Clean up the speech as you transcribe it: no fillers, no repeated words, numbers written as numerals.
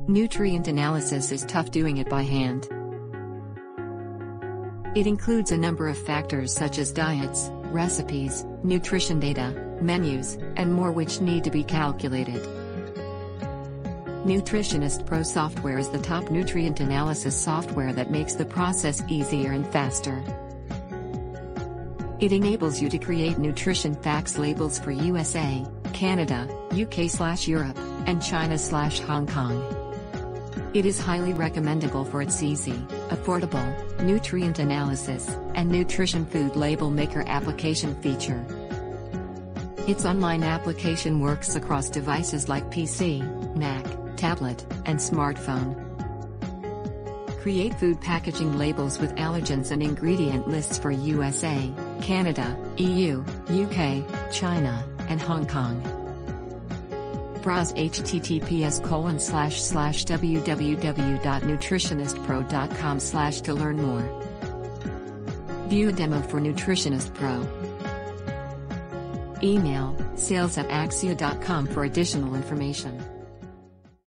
Nutrient analysis is tough doing it by hand. It includes a number of factors such as diets, recipes, nutrition data, menus, and more which need to be calculated. Nutritionist Pro software is the top nutrient analysis software that makes the process easier and faster. It enables you to create nutrition facts labels for USA, Canada, UK/Europe, and China/Hong Kong. It is highly recommendable for its easy, affordable, nutrient analysis, and nutrition food label maker application feature. Its online application works across devices like PC, Mac, tablet, and smartphone. Create food packaging labels with allergens and ingredient lists for USA, Canada, EU, UK, China, and Hong Kong. Browse https://www.nutritionistpro.com/ to learn more. View a demo for Nutritionist Pro. Email sales@axia.com for additional information.